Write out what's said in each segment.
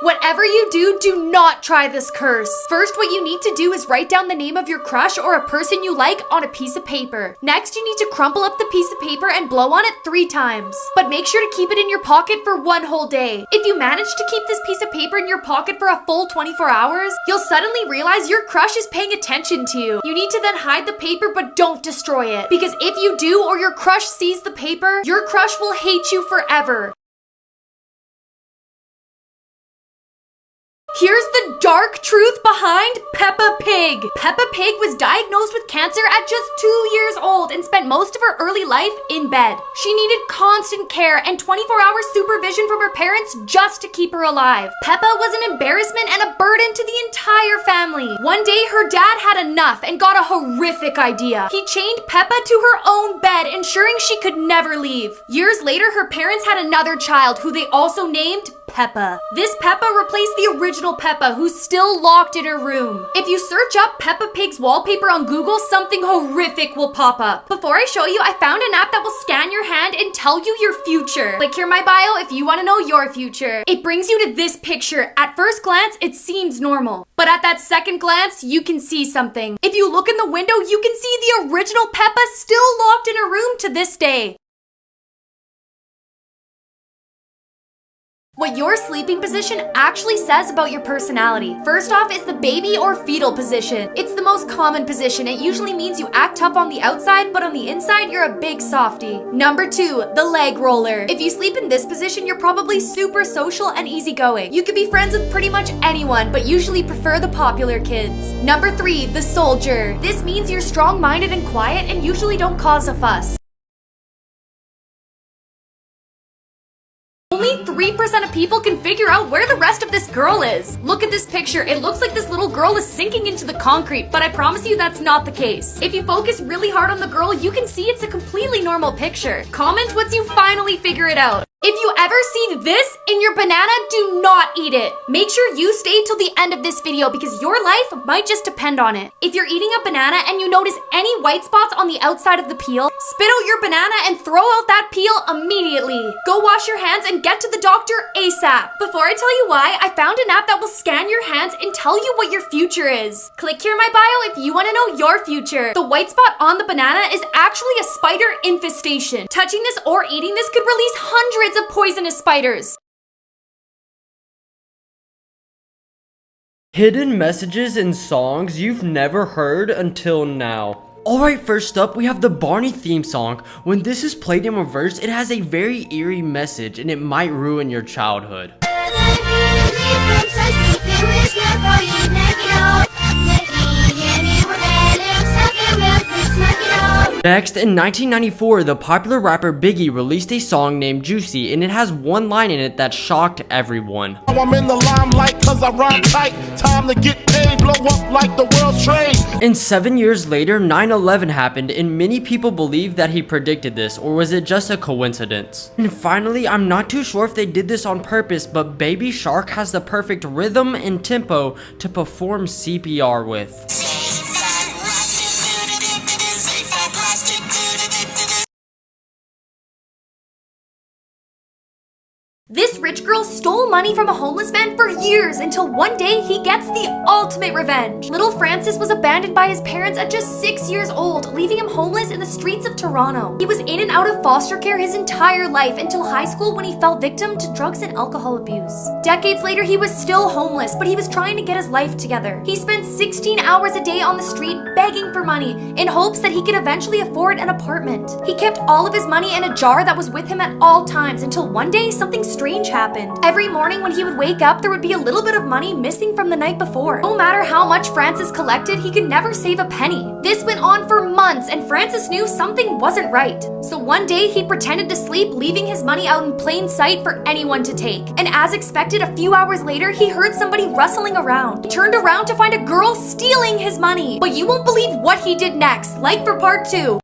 Whatever you do, do not try this curse. First, what you need to do is write down the name of your crush or a person you like on a piece of paper. Next, you need to crumple up the piece of paper and blow on it 3 times. But make sure to keep it in your pocket for 1 whole day. If you manage to keep this piece of paper in your pocket for a full 24 hours, you'll suddenly realize your crush is paying attention to you. You need to then hide the paper, but don't destroy it. Because if you do, or your crush sees the paper, your crush will hate you forever. Here's the dark truth behind Peppa Pig. Peppa Pig was diagnosed with cancer at just 2 years old and spent most of her early life in bed. She needed constant care and 24-hour supervision from her parents just to keep her alive. Peppa was an embarrassment and a burden to the entire family. One day, her dad had enough and got a horrific idea. He chained Peppa to her own bed, ensuring she could never leave. Years later, her parents had another child who they also named Peppa. This Peppa replaced the original Peppa, who's still locked in her room. If you search up Peppa Pig's wallpaper on Google, something horrific will pop up. Before I show you, I found an app that will scan your hand and tell you your future. Click here in my bio if you want to know your future. It brings you to this picture. At first glance, it seems normal. But at that second glance, you can see something. If you look in the window, you can see the original Peppa still locked in her room to this day. What your sleeping position actually says about your personality. First off is the baby or fetal position. It's the most common position. It usually means you act tough on the outside, but on the inside, you're a big softie. Number 2, the leg roller. If you sleep in this position, you're probably super social and easygoing. You could be friends with pretty much anyone, but usually prefer the popular kids. Number 3, the soldier. This means you're strong-minded and quiet and usually don't cause a fuss. Only 3% of people can figure out where the rest of this girl is. Look at this picture. It looks like this little girl is sinking into the concrete, but I promise you that's not the case. If you focus really hard on the girl, you can see it's a completely normal picture. Comment once you finally figure it out. If you ever see this in your banana, do not eat it. Make sure you stay till the end of this video because your life might just depend on it. If you're eating a banana and you notice any white spots on the outside of the peel, spit out your banana and throw out that peel immediately. Go wash your hands and get to the doctor ASAP. Before I tell you why, I found an app that will scan your hands and tell you what your future is. Click here in my bio if you want to know your future. The white spot on the banana is actually a spider infestation. Touching this or eating this could release hundreds of poisonous spiders. Hidden messages in songs you've never heard until now. Alright, first up, we have the Barney theme song. When this is played in reverse, it has a very eerie message and it might ruin your childhood. Next, in 1994, the popular rapper Biggie released a song named Juicy, and it has one line in it that shocked everyone. I'm in the limelight cause I rhyme tight. Time to get paid, blow up like the world's trade. And 7 years later, 9/11 happened, and many people believe that he predicted this, or was it just a coincidence? And finally, I'm not too sure if they did this on purpose, but Baby Shark has the perfect rhythm and tempo to perform CPR with. This rich girl stole money from a homeless man for years until one day he gets the ultimate revenge. Little Francis was abandoned by his parents at just 6 years old, leaving him homeless in the streets of Toronto. He was in and out of foster care his entire life until high school when he fell victim to drugs and alcohol abuse. Decades later, he was still homeless, but he was trying to get his life together. He spent 16 hours a day on the street begging for money in hopes that he could eventually afford an apartment. He kept all of his money in a jar that was with him at all times until one day something strange happened. Every morning when he would wake up, there would be a little bit of money missing from the night before. No matter how much Francis collected, he could never save a penny. This went on for months, and Francis knew something wasn't right. So one day, he pretended to sleep, leaving his money out in plain sight for anyone to take. And as expected, a few hours later, he heard somebody rustling around. He turned around to find a girl stealing his money. But you won't believe what he did next. Like for part 2.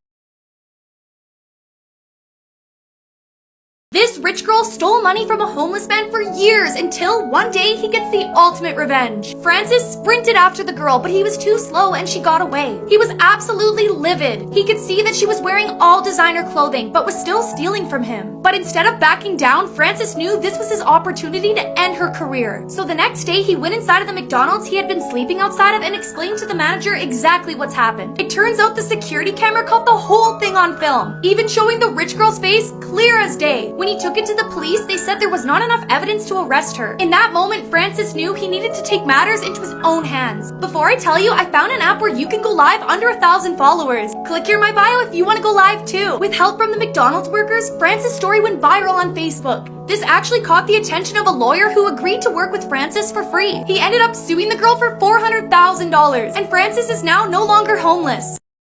This rich girl girl stole money from a homeless man for years until one day he gets the ultimate revenge. Francis sprinted after the girl, but he was too slow and she got away. He was absolutely livid. He could see that she was wearing all designer clothing, but was still stealing from him. But instead of backing down, Francis knew this was his opportunity to end her career. So the next day, he went inside of the McDonald's he had been sleeping outside of and explained to the manager exactly what's happened. It turns out the security camera caught the whole thing on film, even showing the rich girl's face clear as day. When he took it to the police, they said there was not enough evidence to arrest her. In that moment, Francis knew he needed to take matters into his own hands. Before I tell you, I found an app where you can go live under 1,000 followers. Click here in my bio if you want to go live too. With help from the McDonald's workers, Francis' story went viral on Facebook. This actually caught the attention of a lawyer who agreed to work with Francis for free. He ended up suing the girl for $400,000, and Francis is now no longer homeless.